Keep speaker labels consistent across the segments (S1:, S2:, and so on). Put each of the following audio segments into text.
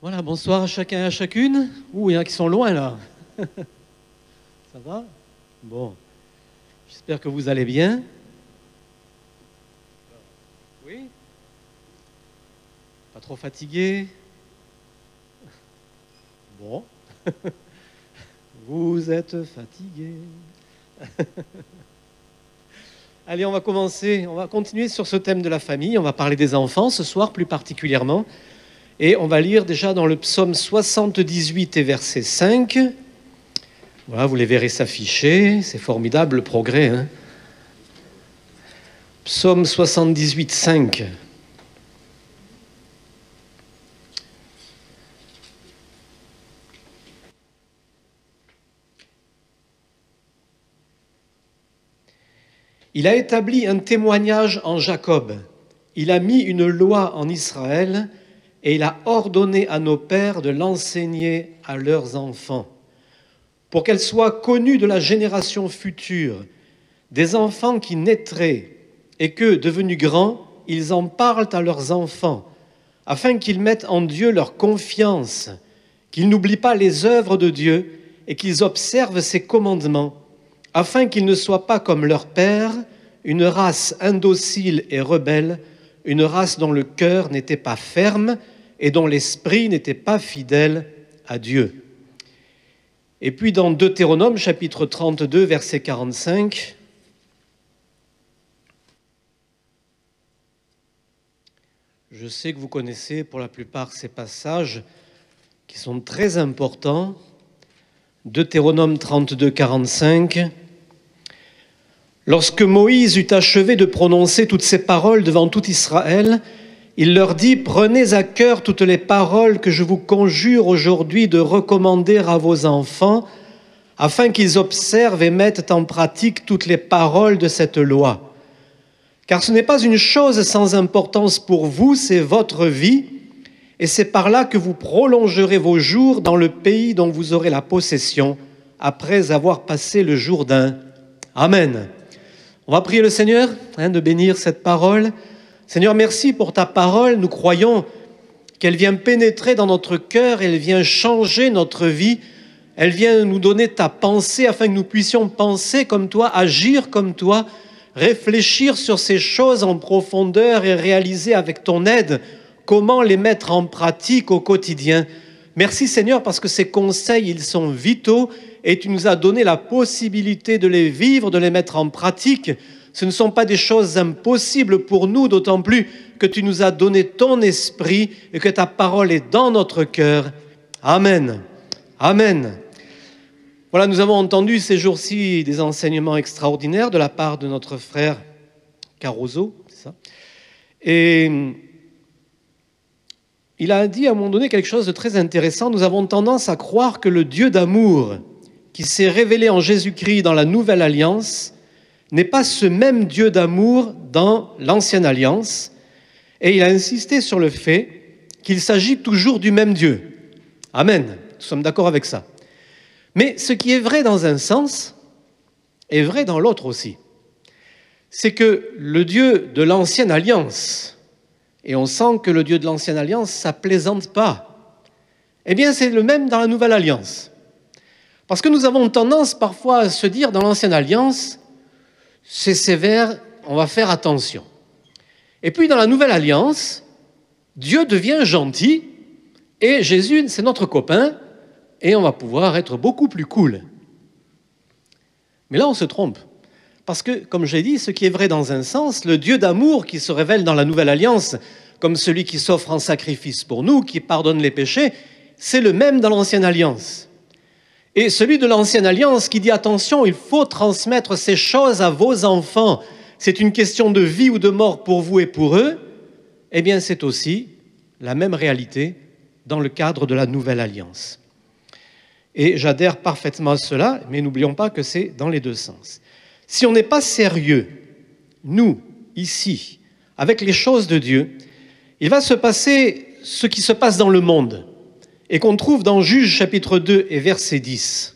S1: Voilà, bonsoir à chacun et à chacune. Ouh, il y en a qui sont loin là. Ça va? Bon, j'espère que vous allez bien. Oui? Pas trop fatigué? Bon. Vous êtes fatigué. Allez, on va commencer. On va continuer sur ce thème de la famille. On va parler des enfants ce soir plus particulièrement. Et on va lire déjà dans le psaume 78 et verset 5. Voilà, vous les verrez s'afficher. C'est formidable le progrès. Hein. Psaume 78, 5. Il a établi un témoignage en Jacob. Il a mis une loi en Israël. Et il a ordonné à nos pères de l'enseigner à leurs enfants, pour qu'elle soit connue de la génération future, des enfants qui naîtraient, et que, devenus grands, ils en parlent à leurs enfants, afin qu'ils mettent en Dieu leur confiance, qu'ils n'oublient pas les œuvres de Dieu et qu'ils observent ses commandements, afin qu'ils ne soient pas comme leurs pères, une race indocile et rebelle, une race dont le cœur n'était pas ferme, et dont l'esprit n'était pas fidèle à Dieu. Et puis dans Deutéronome, chapitre 32, verset 45, je sais que vous connaissez pour la plupart ces passages qui sont très importants. Deutéronome 32, 45. Lorsque Moïse eut achevé de prononcer toutes ces paroles devant tout Israël, il leur dit « Prenez à cœur toutes les paroles que je vous conjure aujourd'hui de recommander à vos enfants, afin qu'ils observent et mettent en pratique toutes les paroles de cette loi. Car ce n'est pas une chose sans importance pour vous, c'est votre vie, et c'est par là que vous prolongerez vos jours dans le pays dont vous aurez la possession, après avoir passé le Jourdain. Amen. » On va prier le Seigneur de bénir cette parole. Seigneur, merci pour ta parole. Nous croyons qu'elle vient pénétrer dans notre cœur, elle vient changer notre vie, elle vient nous donner ta pensée afin que nous puissions penser comme toi, agir comme toi, réfléchir sur ces choses en profondeur et réaliser avec ton aide comment les mettre en pratique au quotidien. Merci Seigneur parce que ces conseils, ils sont vitaux et tu nous as donné la possibilité de les vivre, de les mettre en pratique. Ce ne sont pas des choses impossibles pour nous, d'autant plus que tu nous as donné ton esprit et que ta parole est dans notre cœur. Amen. Amen. Voilà, nous avons entendu ces jours-ci des enseignements extraordinaires de la part de notre frère Caruso, c'est ça. Et il a dit à un moment donné quelque chose de très intéressant. Nous avons tendance à croire que le Dieu d'amour qui s'est révélé en Jésus-Christ dans la Nouvelle Alliance n'est pas ce même Dieu d'amour dans l'Ancienne Alliance. Et il a insisté sur le fait qu'il s'agit toujours du même Dieu. Amen. Nous sommes d'accord avec ça. Mais ce qui est vrai dans un sens est vrai dans l'autre aussi. C'est que le Dieu de l'Ancienne Alliance, et on sent que le Dieu de l'Ancienne Alliance, ça ne plaisante pas, eh bien c'est le même dans la Nouvelle Alliance. Parce que nous avons tendance parfois à se dire dans l'Ancienne Alliance, c'est sévère, on va faire attention. Et puis dans la Nouvelle Alliance, Dieu devient gentil et Jésus, c'est notre copain et on va pouvoir être beaucoup plus cool. Mais là, on se trompe. Parce que, comme j'ai dit, ce qui est vrai dans un sens, le Dieu d'amour qui se révèle dans la Nouvelle Alliance, comme celui qui s'offre en sacrifice pour nous, qui pardonne les péchés, c'est le même dans l'Ancienne Alliance. Et celui de l'Ancienne Alliance qui dit « Attention, il faut transmettre ces choses à vos enfants. C'est une question de vie ou de mort pour vous et pour eux. » Eh bien, c'est aussi la même réalité dans le cadre de la Nouvelle Alliance. Et j'adhère parfaitement à cela, mais n'oublions pas que c'est dans les deux sens. Si on n'est pas sérieux, nous, ici, avec les choses de Dieu, il va se passer ce qui se passe dans le monde et qu'on trouve dans Juges chapitre 2 et verset 10.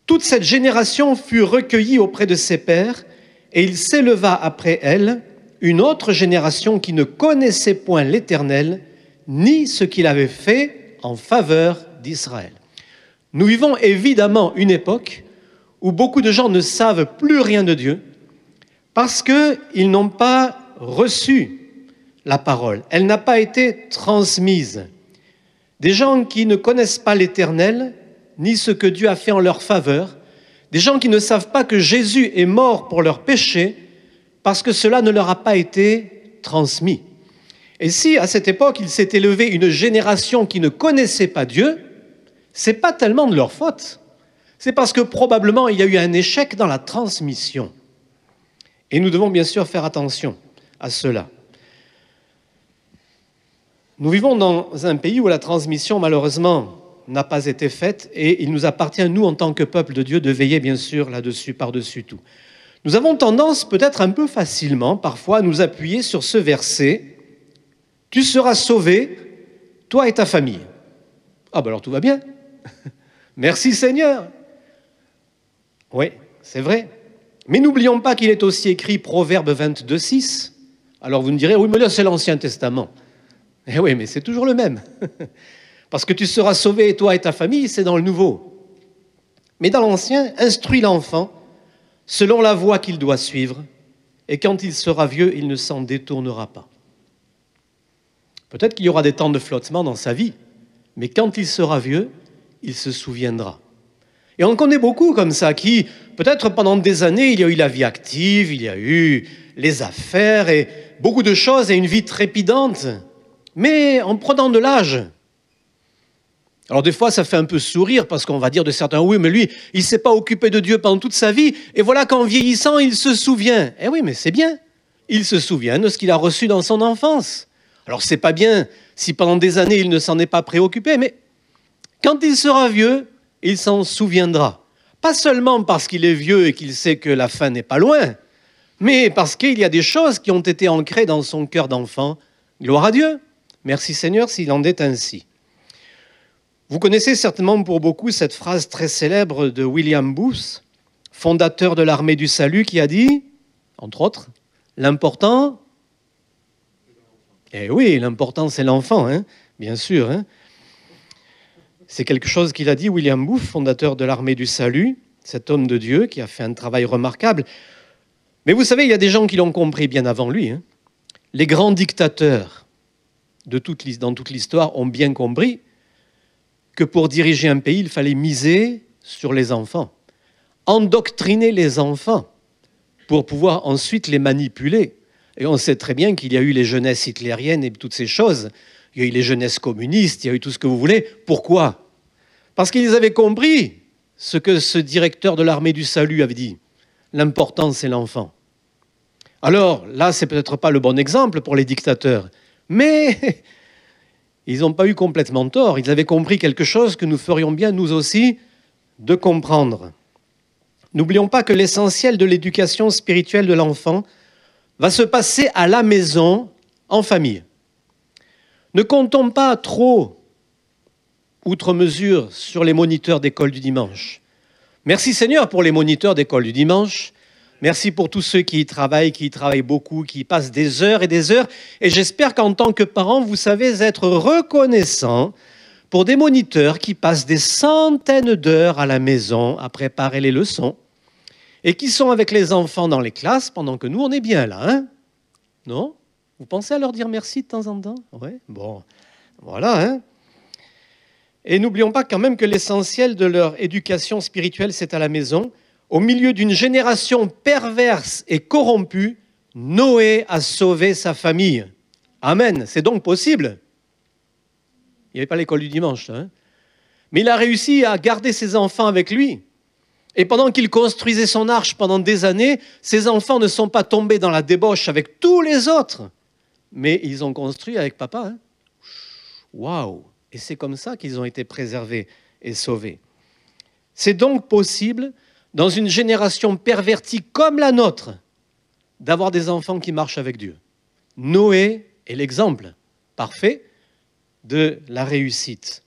S1: Toute cette génération fut recueillie auprès de ses pères et il s'éleva après elle une autre génération qui ne connaissait point l'Éternel, ni ce qu'il avait fait en faveur d'Israël. Nous vivons évidemment une époque où beaucoup de gens ne savent plus rien de Dieu parce qu'ils n'ont pas reçu la parole. Elle n'a pas été transmise. Des gens qui ne connaissent pas l'Éternel, ni ce que Dieu a fait en leur faveur, des gens qui ne savent pas que Jésus est mort pour leurs péchés, parce que cela ne leur a pas été transmis. Et si, à cette époque, il s'est élevé une génération qui ne connaissait pas Dieu, ce n'est pas tellement de leur faute. C'est parce que probablement il y a eu un échec dans la transmission. Et nous devons bien sûr faire attention à cela. Nous vivons dans un pays où la transmission, malheureusement, n'a pas été faite et il nous appartient, nous, en tant que peuple de Dieu, de veiller, bien sûr, là-dessus, par-dessus tout. Nous avons tendance, peut-être un peu facilement, parfois, à nous appuyer sur ce verset « Tu seras sauvé, toi et ta famille ». Ah ben alors tout va bien. Merci Seigneur. Oui, c'est vrai. Mais n'oublions pas qu'il est aussi écrit Proverbe 22, 6. Alors vous me direz, oui, mais là c'est l'Ancien Testament. Eh oui, mais c'est toujours le même. Parce que tu seras sauvé, toi et ta famille, c'est dans le Nouveau. Mais dans l'Ancien, instruis l'enfant selon la voie qu'il doit suivre, et quand il sera vieux, il ne s'en détournera pas. Peut-être qu'il y aura des temps de flottement dans sa vie, mais quand il sera vieux, il se souviendra. Et on connaît beaucoup comme ça, qui, peut-être pendant des années, il y a eu la vie active, il y a eu les affaires, et beaucoup de choses, et une vie trépidante, mais en prenant de l'âge. Alors des fois, ça fait un peu sourire parce qu'on va dire de certains, oui, mais lui, il ne s'est pas occupé de Dieu pendant toute sa vie, et voilà qu'en vieillissant, il se souvient. Eh oui, mais c'est bien. Il se souvient de ce qu'il a reçu dans son enfance. Alors c'est pas bien si pendant des années, il ne s'en est pas préoccupé, mais quand il sera vieux, il s'en souviendra. Pas seulement parce qu'il est vieux et qu'il sait que la fin n'est pas loin, mais parce qu'il y a des choses qui ont été ancrées dans son cœur d'enfant. Gloire à Dieu. Merci Seigneur s'il en est ainsi. Vous connaissez certainement pour beaucoup cette phrase très célèbre de William Booth, fondateur de l'Armée du Salut, qui a dit, entre autres, l'important, eh oui, l'important c'est l'enfant, hein, bien sûr. Hein. C'est quelque chose qu'il a dit, William Booth, fondateur de l'Armée du Salut, cet homme de Dieu qui a fait un travail remarquable. Mais vous savez, il y a des gens qui l'ont compris bien avant lui. Hein. Les grands dictateurs dans toute l'histoire ont bien compris que pour diriger un pays, il fallait miser sur les enfants, endoctriner les enfants pour pouvoir ensuite les manipuler. Et on sait très bien qu'il y a eu les jeunesses hitlériennes et toutes ces choses. Il y a eu les jeunesses communistes, il y a eu tout ce que vous voulez. Pourquoi ? Parce qu'ils avaient compris ce que ce directeur de l'Armée du Salut avait dit. L'important, c'est l'enfant. Alors, là, c'est peut-être pas le bon exemple pour les dictateurs, mais ils n'ont pas eu complètement tort. Ils avaient compris quelque chose que nous ferions bien, nous aussi, de comprendre. N'oublions pas que l'essentiel de l'éducation spirituelle de l'enfant va se passer à la maison, en famille. Ne comptons pas trop, outre mesure, sur les moniteurs d'école du dimanche. Merci Seigneur pour les moniteurs d'école du dimanche. Merci pour tous ceux qui y travaillent beaucoup, qui passent des heures et des heures. Et j'espère qu'en tant que parents, vous savez être reconnaissants pour des moniteurs qui passent des centaines d'heures à la maison à préparer les leçons et qui sont avec les enfants dans les classes pendant que nous, on est bien là. Hein ? Non ? Vous pensez à leur dire merci de temps en temps ? Oui, bon, voilà. Hein ? Et n'oublions pas quand même que l'essentiel de leur éducation spirituelle, c'est à la maison. Au milieu d'une génération perverse et corrompue, Noé a sauvé sa famille. Amen. C'est donc possible. Il n'y avait pas l'école du dimanche, hein. Mais il a réussi à garder ses enfants avec lui. Et pendant qu'il construisait son arche pendant des années, ses enfants ne sont pas tombés dans la débauche avec tous les autres. Mais ils ont construit avec papa. Hein. Waouh! Et c'est comme ça qu'ils ont été préservés et sauvés. C'est donc possible, dans une génération pervertie comme la nôtre, d'avoir des enfants qui marchent avec Dieu. Noé est l'exemple parfait de la réussite.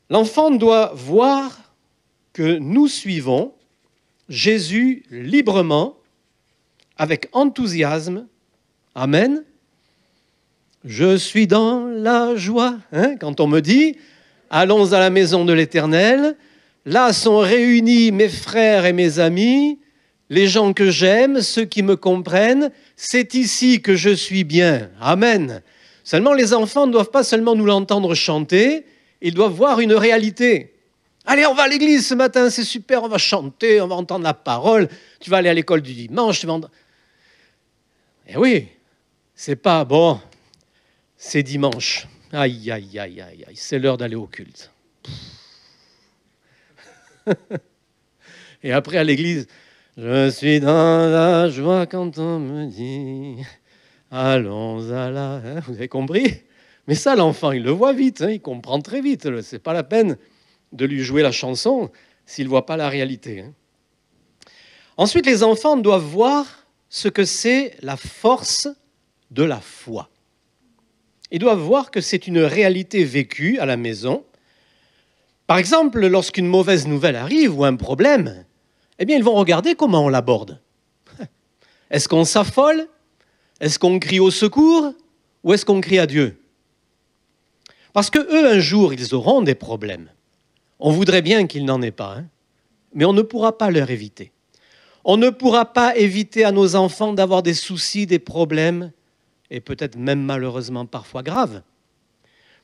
S1: L'enfant doit voir que nous suivons Jésus librement, avec enthousiasme, amen, Je suis dans la joie. Hein, quand on me dit, allons à la maison de l'Éternel, là sont réunis mes frères et mes amis, les gens que j'aime, ceux qui me comprennent, c'est ici que je suis bien. Amen. Seulement, les enfants ne doivent pas seulement nous l'entendre chanter, ils doivent voir une réalité. Allez, on va à l'église ce matin, c'est super, on va chanter, on va entendre la parole, tu vas aller à l'école du dimanche, tu vas... Eh oui, c'est pas bon, c'est dimanche. Aïe, aïe, aïe, aïe, aïe, c'est l'heure d'aller au culte. Et après à l'église, je suis dans la joie quand on me dit allons à la... Hein, vous avez compris? Mais ça, l'enfant, il le voit vite, hein, il comprend très vite. C'est pas la peine de lui jouer la chanson s'il ne voit pas la réalité. Hein. Ensuite, les enfants doivent voir ce que c'est la force de la foi. Ils doivent voir que c'est une réalité vécue à la maison. Par exemple, lorsqu'une mauvaise nouvelle arrive ou un problème, eh bien, ils vont regarder comment on l'aborde. Est-ce qu'on s'affole? Est-ce qu'on crie au secours? Ou est-ce qu'on crie à Dieu? Parce que eux, un jour, ils auront des problèmes. On voudrait bien qu'ils n'en aient pas, hein, mais on ne pourra pas leur éviter. On ne pourra pas éviter à nos enfants d'avoir des soucis, des problèmes, et peut-être même malheureusement parfois graves.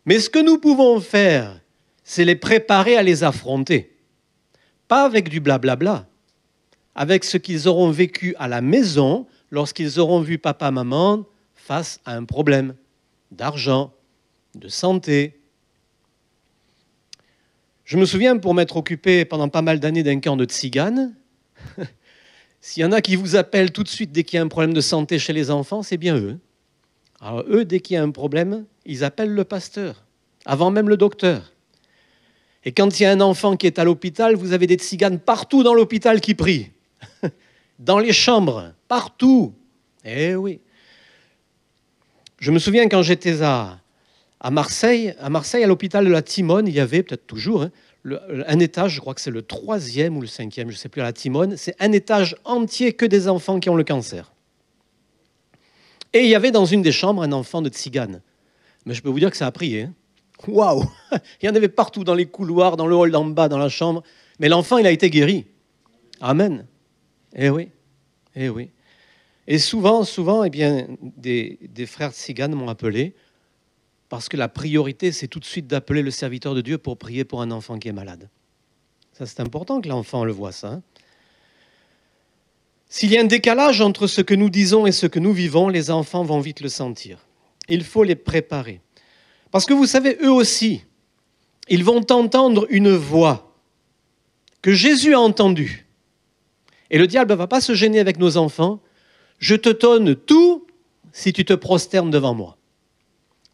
S1: Mais ce que nous pouvons faire, c'est les préparer à les affronter. Pas avec du blablabla, avec ce qu'ils auront vécu à la maison lorsqu'ils auront vu papa, maman face à un problème d'argent, de santé. Je me souviens, pour m'être occupé pendant pas mal d'années d'un camp de tziganes, s'il y en a qui vous appellent tout de suite dès qu'il y a un problème de santé chez les enfants, c'est bien eux. Alors eux, dès qu'il y a un problème, ils appellent le pasteur, avant même le docteur. Et quand il y a un enfant qui est à l'hôpital, vous avez des tziganes partout dans l'hôpital qui prient. Dans les chambres, partout. Eh oui. Je me souviens quand j'étais à Marseille, à l'hôpital de la Timone, il y avait, peut-être toujours, hein, un étage, je crois que c'est le 3e ou le 5e, je ne sais plus, à la Timone, c'est un étage entier que des enfants qui ont le cancer. Et il y avait dans une des chambres un enfant de tzigane. Mais je peux vous dire que ça a prié. Hein. Waouh! Il y en avait partout, dans les couloirs, dans le hall d'en bas, dans la chambre. Mais l'enfant, il a été guéri. Amen. Eh oui, eh oui. Et souvent, eh bien, des frères tziganes m'ont appelé parce que la priorité, c'est tout de suite d'appeler le serviteur de Dieu pour prier pour un enfant qui est malade. Ça, c'est important que l'enfant le voie, ça. Hein. S'il y a un décalage entre ce que nous disons et ce que nous vivons, les enfants vont vite le sentir. Il faut les préparer. Parce que vous savez, eux aussi, ils vont entendre une voix que Jésus a entendue. Et le diable ne va pas se gêner avec nos enfants. Je te donne tout si tu te prosternes devant moi.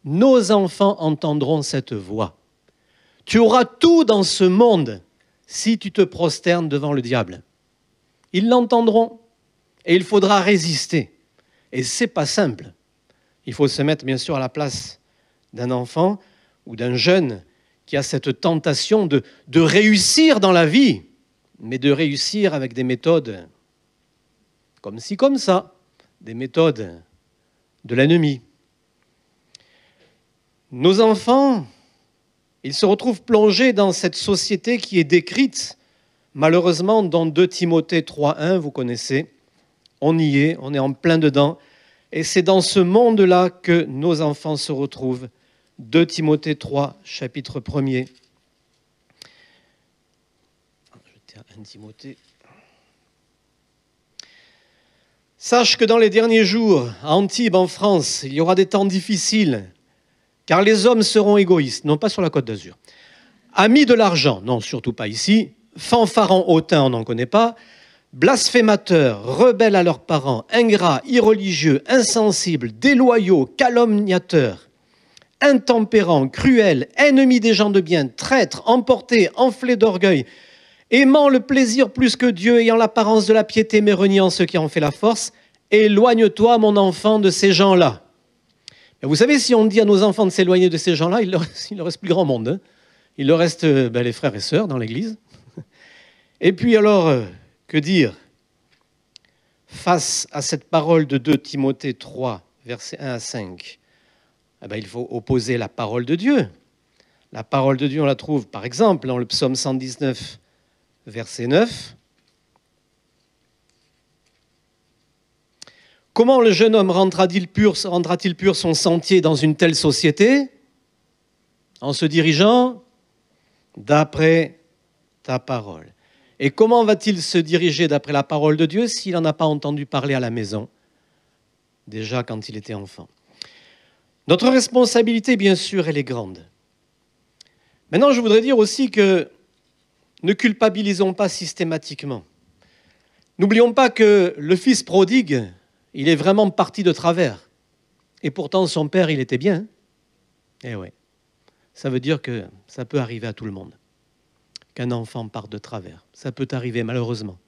S1: Nos enfants entendront cette voix. Tu auras tout dans ce monde si tu te prosternes devant le diable. Ils l'entendront et il faudra résister. Et ce n'est pas simple. Il faut se mettre bien sûr à la place d'un enfant ou d'un jeune qui a cette tentation de réussir dans la vie, mais de réussir avec des méthodes comme ci, comme ça, des méthodes de l'ennemi. Nos enfants, ils se retrouvent plongés dans cette société qui est décrite, malheureusement, dans 2 Timothée 3.1, vous connaissez. On y est, on est en plein dedans. Et c'est dans ce monde-là que nos enfants se retrouvent. 2 Timothée 3, chapitre 1er. J'étais à 1 Timothée. Sache que dans les derniers jours, à Antibes, en France, il y aura des temps difficiles, car les hommes seront égoïstes, non pas sur la Côte d'Azur. Amis de l'argent, non, surtout pas ici. Fanfarons hautains, on n'en connaît pas. Blasphémateurs, rebelles à leurs parents, ingrats, irreligieux, insensibles, déloyaux, calomniateurs, intempérants, cruels, ennemis des gens de bien, traîtres, emportés, enflés d'orgueil, aimant le plaisir plus que Dieu, ayant l'apparence de la piété, mais reniant ceux qui en fait la force. Éloigne-toi, mon enfant, de ces gens-là. Et vous savez, si on dit à nos enfants de s'éloigner de ces gens-là, il leur reste plus grand monde. Hein. Il leur reste les frères et sœurs dans l'église. Et puis alors, que dire face à cette parole de 2 Timothée 3, versets 1 à 5 ? Eh bien, il faut opposer la parole de Dieu. La parole de Dieu, on la trouve par exemple dans le psaume 119, verset 9. Comment le jeune homme rendra-t-il pur son sentier dans une telle société? En se dirigeant d'après ta parole. Et comment va-t-il se diriger d'après la parole de Dieu s'il n'en a pas entendu parler à la maison, déjà quand il était enfant? Notre responsabilité, bien sûr, elle est grande. Maintenant, je voudrais dire aussi que ne culpabilisons pas systématiquement. N'oublions pas que le fils prodigue, il est vraiment parti de travers. Et pourtant, son père, il était bien. Eh oui. Ça veut dire que ça peut arriver à tout le monde, qu'un enfant parte de travers. Ça peut arriver, malheureusement.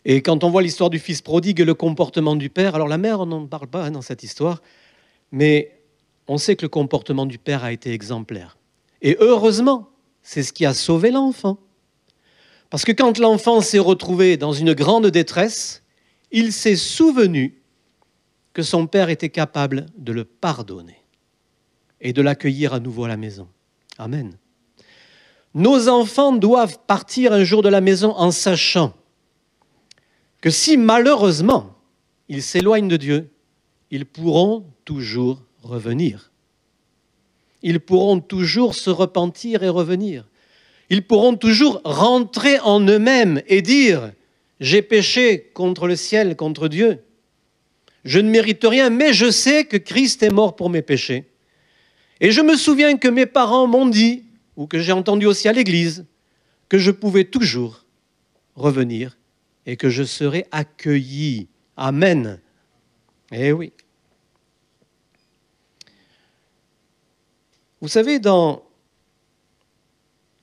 S1: Et quand on voit l'histoire du fils prodigue et le comportement du père, alors la mère, on n'en parle pas dans cette histoire, mais on sait que le comportement du père a été exemplaire. Et heureusement, c'est ce qui a sauvé l'enfant. Parce que quand l'enfant s'est retrouvé dans une grande détresse, il s'est souvenu que son père était capable de le pardonner et de l'accueillir à nouveau à la maison. Amen. Nos enfants doivent partir un jour de la maison en sachant que si malheureusement ils s'éloignent de Dieu, ils pourront toujours revenir. Ils pourront toujours se repentir et revenir. Ils pourront toujours rentrer en eux-mêmes et dire « J'ai péché contre le ciel, contre Dieu. Je ne mérite rien, mais je sais que Christ est mort pour mes péchés. Et je me souviens que mes parents m'ont dit, ou que j'ai entendu aussi à l'église, que je pouvais toujours revenir et que je serais accueilli. Amen. » Eh oui. Vous savez, dans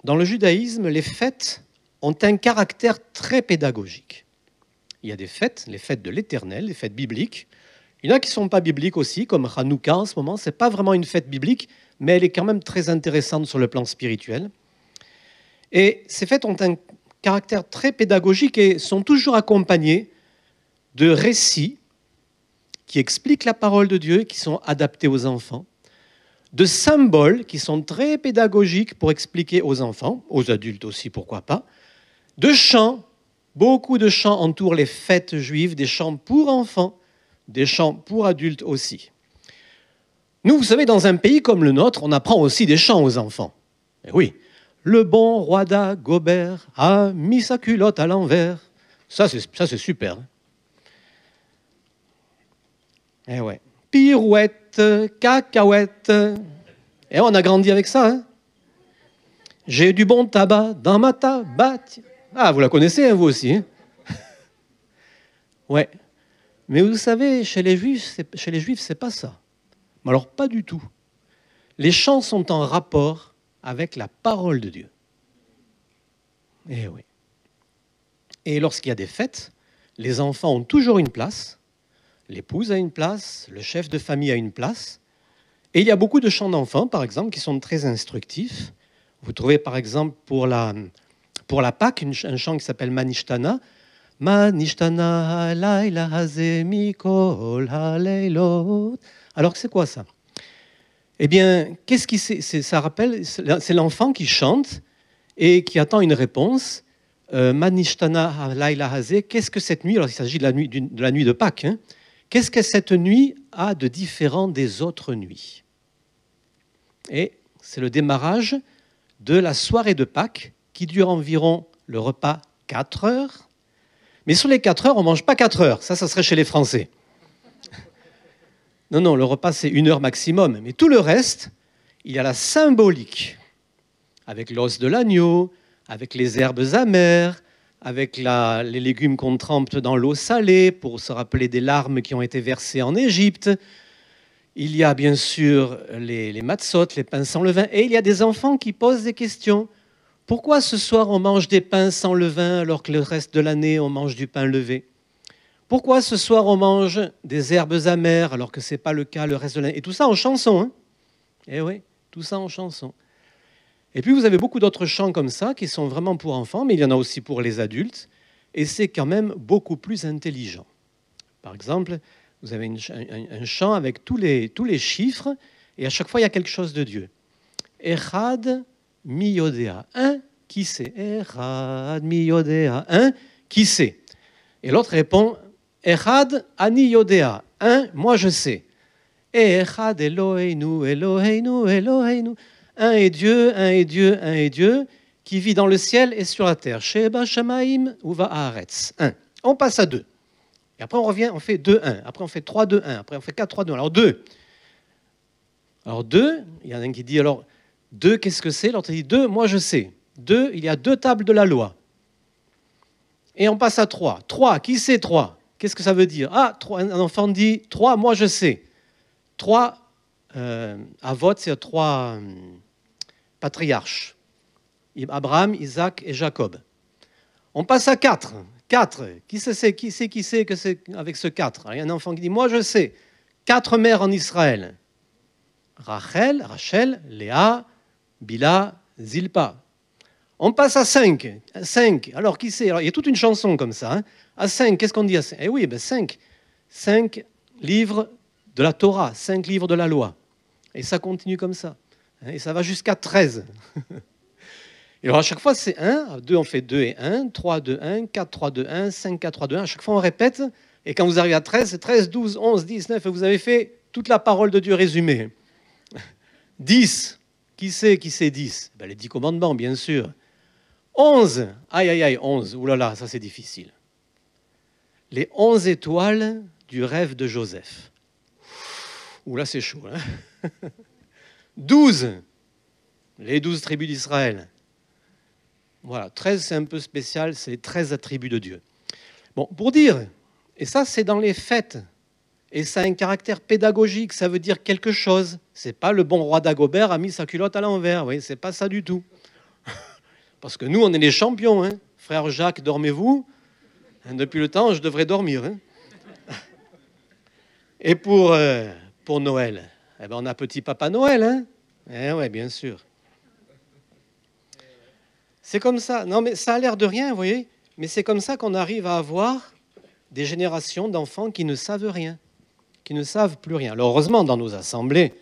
S1: le judaïsme, les fêtes ont un caractère très pédagogique. Il y a des fêtes, les fêtes de l'Éternel, les fêtes bibliques. Il y en a qui ne sont pas bibliques aussi, comme Hanouka en ce moment. Ce n'est pas vraiment une fête biblique, mais elle est quand même très intéressante sur le plan spirituel. Et ces fêtes ont un caractère très pédagogique et sont toujours accompagnées de récits qui expliquent la parole de Dieu et qui sont adaptés aux enfants, de symboles qui sont très pédagogiques pour expliquer aux enfants, aux adultes aussi, pourquoi pas, de chants. Beaucoup de chants entourent les fêtes juives, des chants pour enfants, des chants pour adultes aussi. Nous, vous savez, dans un pays comme le nôtre, on apprend aussi des chants aux enfants. Et oui, le bon roi d'Agobert a mis sa culotte à l'envers. Ça, c'est super. Eh ouais. Pirouette, cacahuète. Et on a grandi avec ça. Hein. J'ai du bon tabac dans ma tabatière. Ah, vous la connaissez, hein, vous aussi. Hein. Ouais. Mais vous savez, chez les Juifs, c'est pas ça. Mais alors, pas du tout. Les chants sont en rapport avec la parole de Dieu. Eh oui. Et lorsqu'il y a des fêtes, les enfants ont toujours une place. L'épouse a une place, le chef de famille a une place. Et il y a beaucoup de chants d'enfants, par exemple, qui sont très instructifs. Vous trouvez, par exemple, pour la Pâque, un chant qui s'appelle Manishtana. Manishtana laila hazemi kol haleilot. Alors, c'est quoi ça? Eh bien, ça rappelle, c'est l'enfant qui chante et qui attend une réponse. Manishtana laila hazé, qu'est-ce que cette nuit? Alors, il s'agit de la nuit de Pâques, hein. Qu'est-ce que cette nuit a de différent des autres nuits? Et c'est le démarrage de la soirée de Pâques qui dure environ le repas 4 heures. Mais sur les 4 heures, on ne mange pas 4 heures. Ça serait chez les Français. Non, le repas, c'est 1 heure maximum. Mais tout le reste, il y a la symbolique. Avec l'os de l'agneau, avec les herbes amères, avec les légumes qu'on trempe dans l'eau salée pour se rappeler des larmes qui ont été versées en Égypte. Il y a bien sûr les matzot, les pains sans levain. Et il y a des enfants qui posent des questions. Pourquoi ce soir on mange des pains sans levain alors que le reste de l'année on mange du pain levé? Pourquoi ce soir on mange des herbes amères alors que ce n'est pas le cas le reste de l'année? Et tout ça en chanson. Hein. Eh oui, tout ça en chanson. Et puis vous avez beaucoup d'autres chants comme ça qui sont vraiment pour enfants, mais il y en a aussi pour les adultes. Et c'est quand même beaucoup plus intelligent. Par exemple, vous avez un chant avec tous les chiffres Et à chaque fois, il y a quelque chose de Dieu. Echad mi yodea. Un, qui sait? Echad mi yodea. Un, qui sait? Et l'autre répond, Echad ani yodea. Un, moi je sais. Et Echad Eloheinu, Eloheinu, Eloheinu. Un est Dieu, un est Dieu, un est Dieu, qui vit dans le ciel et sur la terre. Sheba Shamaim uva haaretz. Un. On passe à 2. Et après on revient, on fait 2, 1. Après on fait 3, 2, 1. Après on fait 4, 3, 2. Alors 2. Alors 2, il y en a un qui dit, alors 2, qu'est-ce que c'est? L'autre dit 2, moi je sais. 2, il y a 2 tables de la loi. Et on passe à 3. 3, qui sait 3? Qu'est-ce que ça veut dire? Ah, 3, un enfant dit 3, moi je sais. 3 Avot, c'est 3 patriarches. Abraham, Isaac et Jacob. On passe à 4. 4, qui sait que c'est avec ce 4? Il y a un enfant qui dit, moi je sais. 4 mères en Israël. Rachel, Léa, Bila, Zilpa. On passe à 5. 5, alors qui sait? Alors, il y a toute une chanson comme ça. Hein. À 5, qu'est-ce qu'on dit à 5? Eh oui, 5. 5 livres de la Torah, 5 livres de la loi. Et ça continue comme ça. Et ça va jusqu'à 13. Et alors à chaque fois, c'est 1. À 2, on fait 2 et 1. 3, 2, 1. 4, 3, 2, 1. 5, 4, 3, 2, 1. À chaque fois, on répète. Et quand vous arrivez à 13, c'est 13, 12, 11, 19. Et vous avez fait toute la parole de Dieu résumée. 10. Qui c'est 10? Les 10 commandements, bien sûr. 11. Aïe, aïe, aïe, 11. Ouh là là, ça c'est difficile. Les 11 étoiles du rêve de Joseph. Ouh là, c'est chaud. Hein. 12. Les 12 tribus d'Israël. Voilà, 13, c'est un peu spécial, c'est les 13 attributs de Dieu. Bon, pour dire, et ça, c'est dans les fêtes, et ça a un caractère pédagogique, ça veut dire quelque chose. C'est pas le bon roi d'Agobert a mis sa culotte à l'envers, oui, c'est pas ça du tout. Parce que nous, on est les champions, hein. Frère Jacques, dormez-vous? Depuis le temps, je devrais dormir. Hein. Et pour Noël, eh ben, on a petit Papa Noël, hein. Eh ouais, bien sûr. C'est comme ça. Non, mais ça a l'air de rien, vous voyez. Mais c'est comme ça qu'on arrive à avoir des générations d'enfants qui ne savent rien, qui ne savent plus rien. Alors heureusement, dans nos assemblées,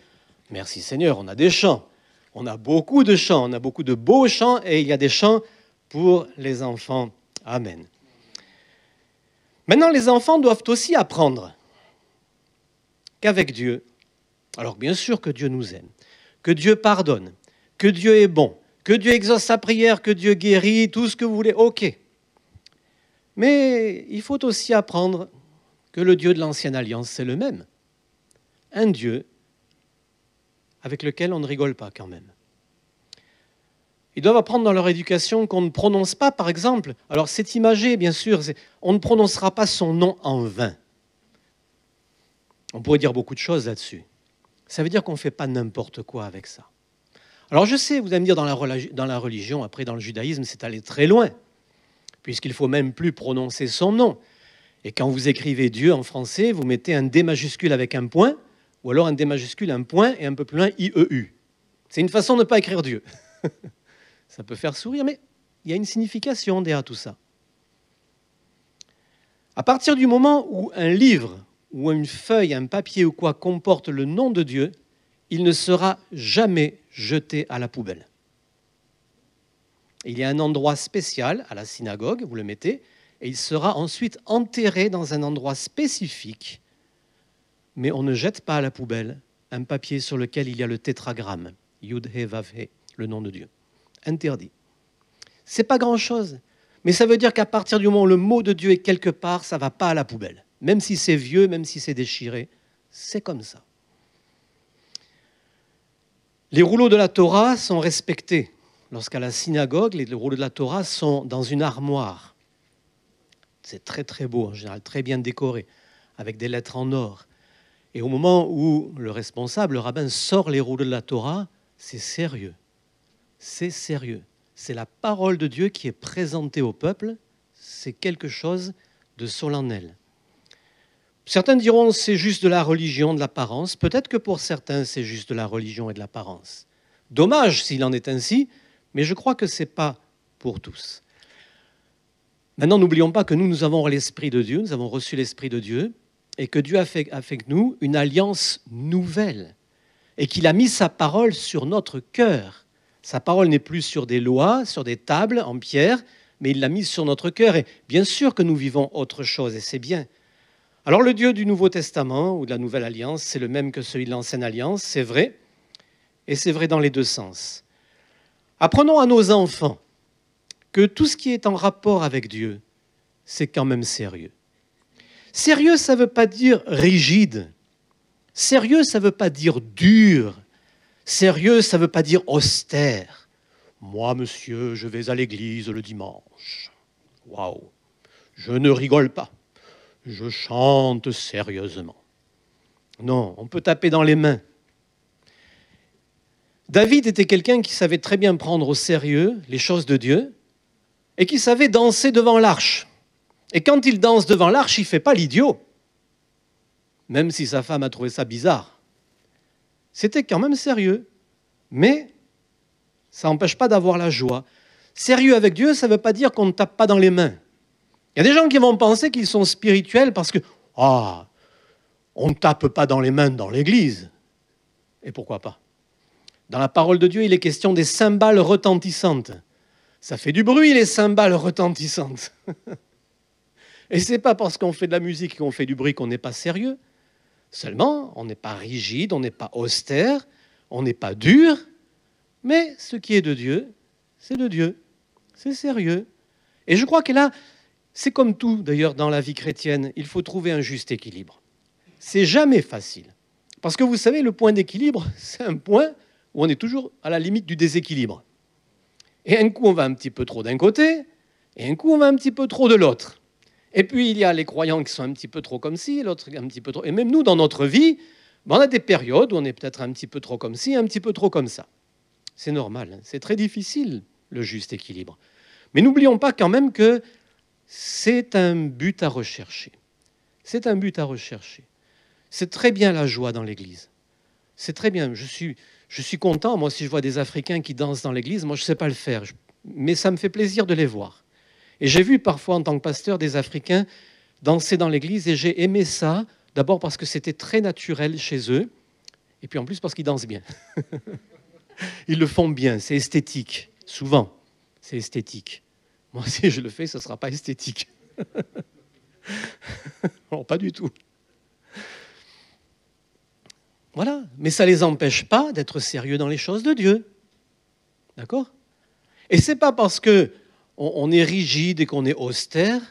S1: merci Seigneur, on a des chants. On a beaucoup de chants, on a beaucoup de beaux chants, et il y a des chants pour les enfants. Amen. Maintenant, les enfants doivent aussi apprendre qu'avec Dieu, alors bien sûr que Dieu nous aime, que Dieu pardonne, que Dieu est bon, que Dieu exauce sa prière, que Dieu guérit, tout ce que vous voulez, ok. Mais il faut aussi apprendre que le Dieu de l'Ancienne Alliance, c'est le même. Un Dieu avec lequel on ne rigole pas quand même. Ils doivent apprendre dans leur éducation qu'on ne prononce pas, par exemple, alors c'est imagé, bien sûr, on ne prononcera pas son nom en vain. On pourrait dire beaucoup de choses là-dessus. Ça veut dire qu'on ne fait pas n'importe quoi avec ça. Alors je sais, vous allez me dire, dans la religion, après dans le judaïsme, c'est allé très loin, puisqu'il ne faut même plus prononcer son nom. Et quand vous écrivez Dieu en français, vous mettez un D majuscule avec un point, ou alors un D majuscule, un point, et un peu plus loin, IEU. C'est une façon de ne pas écrire Dieu. Ça peut faire sourire, mais il y a une signification derrière tout ça. À partir du moment où un livre, ou une feuille, un papier ou quoi comporte le nom de Dieu, il ne sera jamais jeté à la poubelle. Il y a un endroit spécial à la synagogue, vous le mettez, et il sera ensuite enterré dans un endroit spécifique. Mais on ne jette pas à la poubelle un papier sur lequel il y a le tétragramme, Yud He Vav He, le nom de Dieu. Interdit. C'est pas grand-chose, mais ça veut dire qu'à partir du moment où le mot de Dieu est quelque part, ça ne va pas à la poubelle. Même si c'est vieux, même si c'est déchiré, c'est comme ça. Les rouleaux de la Torah sont respectés. Lorsqu'à la synagogue, les rouleaux de la Torah sont dans une armoire. C'est très très beau, en général, très bien décoré, avec des lettres en or. Et au moment où le responsable, le rabbin, sort les rouleaux de la Torah, c'est sérieux. C'est sérieux. C'est la parole de Dieu qui est présentée au peuple. C'est quelque chose de solennel. Certains diront que c'est juste de la religion, de l'apparence. Peut-être que pour certains, c'est juste de la religion et de l'apparence. Dommage s'il en est ainsi, mais je crois que ce n'est pas pour tous. Maintenant, n'oublions pas que nous avons l'Esprit de Dieu, nous avons reçu l'Esprit de Dieu, et que Dieu a fait avec nous une alliance nouvelle. et qu'il a mis sa parole sur notre cœur. Sa parole n'est plus sur des lois, sur des tables en pierre, mais il l'a mise sur notre cœur. Et bien sûr que nous vivons autre chose, et c'est bien. Alors le Dieu du Nouveau Testament ou de la Nouvelle Alliance, c'est le même que celui de l'Ancienne Alliance, c'est vrai, et c'est vrai dans les deux sens. Apprenons à nos enfants que tout ce qui est en rapport avec Dieu, c'est quand même sérieux. Sérieux, ça ne veut pas dire rigide. Sérieux, ça ne veut pas dire dur. Sérieux, ça ne veut pas dire austère. Moi, monsieur, je vais à l'église le dimanche. Waouh, je ne rigole pas. Je chante sérieusement. Non, on peut taper dans les mains. David était quelqu'un qui savait très bien prendre au sérieux les choses de Dieu et qui savait danser devant l'arche. Et quand il danse devant l'arche, il ne fait pas l'idiot, même si sa femme a trouvé ça bizarre. C'était quand même sérieux, mais ça n'empêche pas d'avoir la joie. Sérieux avec Dieu, ça ne veut pas dire qu'on ne tape pas dans les mains. Il y a des gens qui vont penser qu'ils sont spirituels parce que on ne tape pas dans les mains dans l'église. Et pourquoi pas? Dans la parole de Dieu, il est question des cymbales retentissantes. Ça fait du bruit, les cymbales retentissantes. Et ce n'est pas parce qu'on fait de la musique et qu'on fait du bruit qu'on n'est pas sérieux. Seulement, on n'est pas rigide, on n'est pas austère, on n'est pas dur. Mais ce qui est de Dieu, c'est de Dieu. C'est sérieux. Et je crois que là, c'est comme tout d'ailleurs dans la vie chrétienne, il faut trouver un juste équilibre. C'est jamais facile. Parce que vous savez, le point d'équilibre, c'est un point où on est toujours à la limite du déséquilibre. Et un coup, on va un petit peu trop d'un côté, et un coup, on va un petit peu trop de l'autre. Et puis, il y a les croyants qui sont un petit peu trop comme ci, l'autre un petit peu trop... Et même nous, dans notre vie, on a des périodes où on est peut-être un petit peu trop comme ci, un petit peu trop comme ça. C'est normal, c'est très difficile, le juste équilibre. Mais n'oublions pas quand même que c'est un but à rechercher. C'est un but à rechercher. C'est très bien la joie dans l'Église. C'est très bien. Je suis content, moi, si je vois des Africains qui dansent dans l'Église, moi, je ne sais pas le faire. Mais ça me fait plaisir de les voir. Et j'ai vu parfois, en tant que pasteur, des Africains danser dans l'Église et j'ai aimé ça, d'abord parce que c'était très naturel chez eux, et puis en plus parce qu'ils dansent bien. Ils le font bien, c'est esthétique. Souvent, c'est esthétique. Moi, si je le fais, ce ne sera pas esthétique. Non, pas du tout. Voilà, mais ça ne les empêche pas d'être sérieux dans les choses de Dieu. D'accord? Et ce n'est pas parce qu'on est rigide et qu'on est austère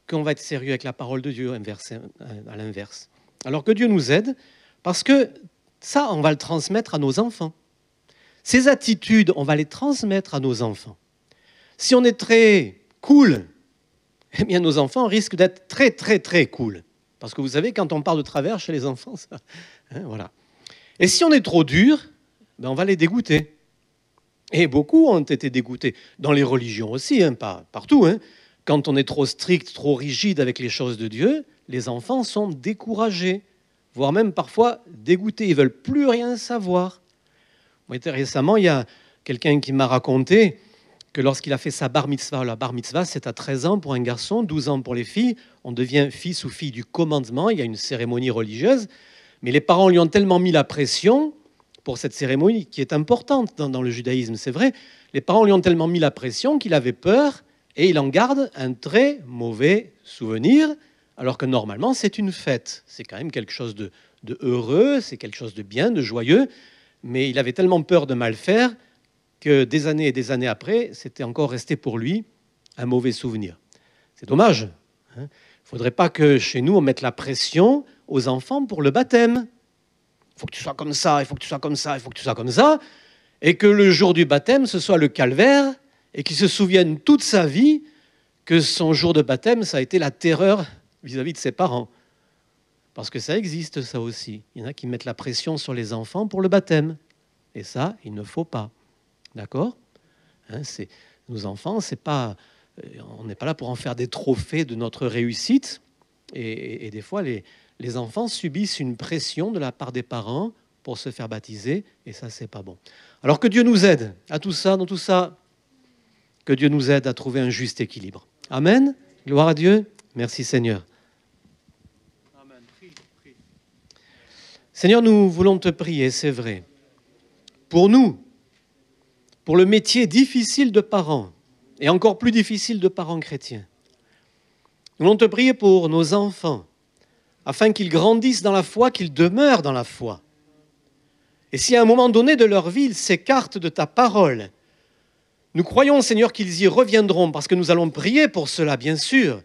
S1: qu'on va être sérieux avec la parole de Dieu, à l'inverse. Alors que Dieu nous aide, parce que ça, on va le transmettre à nos enfants. Ces attitudes, on va les transmettre à nos enfants. Si on est très cool, eh bien nos enfants risquent d'être très, très, très cool. Parce que vous savez, quand on parle de travers chez les enfants, ça, voilà. Et si on est trop dur, ben on va les dégoûter. Et beaucoup ont été dégoûtés. Dans les religions aussi, pas partout. Quand on est trop strict, trop rigide avec les choses de Dieu, les enfants sont découragés, voire même parfois dégoûtés. Ils ne veulent plus rien savoir. Moi, récemment, il y a quelqu'un qui m'a raconté que lorsqu'il a fait sa bar mitzvah, la bar mitzvah, c'est à 13 ans pour un garçon, 12 ans pour les filles, on devient fils ou fille du commandement, il y a une cérémonie religieuse, mais les parents lui ont tellement mis la pression pour cette cérémonie, qui est importante dans le judaïsme, c'est vrai, les parents lui ont tellement mis la pression qu'il avait peur, et il en garde un très mauvais souvenir, alors que normalement c'est une fête, c'est quand même quelque chose de heureux, c'est quelque chose de bien, de joyeux, mais il avait tellement peur de mal faire que des années et des années après, c'était encore resté pour lui un mauvais souvenir. C'est dommage. Il ne faudrait pas que chez nous, on mette la pression aux enfants pour le baptême. Il faut que tu sois comme ça, il faut que tu sois comme ça, il faut que tu sois comme ça. Et que le jour du baptême, ce soit le calvaire et qu'il se souvienne toute sa vie que son jour de baptême, ça a été la terreur vis-à-vis de ses parents. Parce que ça existe, ça aussi. Il y en a qui mettent la pression sur les enfants pour le baptême. Et ça, il ne faut pas. D'accord ? Nos enfants, on n'est pas là pour en faire des trophées de notre réussite. Et des fois, les enfants subissent une pression de la part des parents pour se faire baptiser. Et ça, c'est pas bon. Alors que Dieu nous aide à tout ça, dans tout ça. Que Dieu nous aide à trouver un juste équilibre. Amen. Gloire à Dieu. Merci Seigneur. Seigneur, nous voulons te prier, c'est vrai, pour nous, pour le métier difficile de parents, et encore plus difficile de parents chrétiens. Nous voulons te prier pour nos enfants, afin qu'ils grandissent dans la foi, qu'ils demeurent dans la foi. Et si à un moment donné de leur vie, ils s'écartent de ta parole, nous croyons, Seigneur, qu'ils y reviendront, parce que nous allons prier pour cela, bien sûr.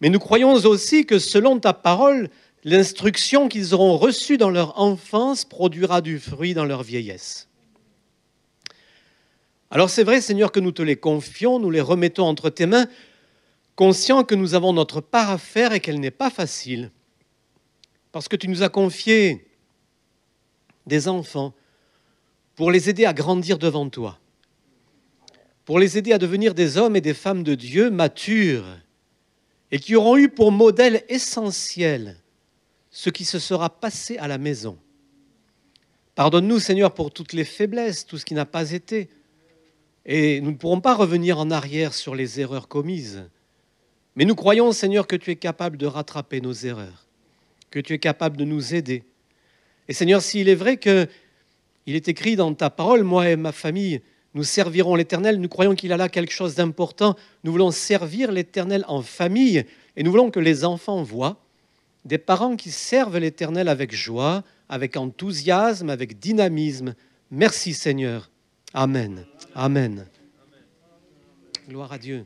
S1: Mais nous croyons aussi que selon ta parole, l'instruction qu'ils auront reçue dans leur enfance produira du fruit dans leur vieillesse. Alors c'est vrai, Seigneur, que nous te les confions, nous les remettons entre tes mains, conscients que nous avons notre part à faire et qu'elle n'est pas facile. Parce que tu nous as confié des enfants pour les aider à grandir devant toi, pour les aider à devenir des hommes et des femmes de Dieu matures et qui auront eu pour modèle essentiel ce qui se sera passé à la maison. Pardonne-nous, Seigneur, pour toutes les faiblesses, tout ce qui n'a pas été. Et nous ne pourrons pas revenir en arrière sur les erreurs commises. Mais nous croyons, Seigneur, que tu es capable de rattraper nos erreurs, que tu es capable de nous aider. Et Seigneur, s'il est vrai qu'il est écrit dans ta parole, moi et ma famille, nous servirons l'Éternel, nous croyons qu'il a là quelque chose d'important. Nous voulons servir l'Éternel en famille et nous voulons que les enfants voient des parents qui servent l'Éternel avec joie, avec enthousiasme, avec dynamisme. Merci Seigneur. Amen. Amen. Gloire à Dieu.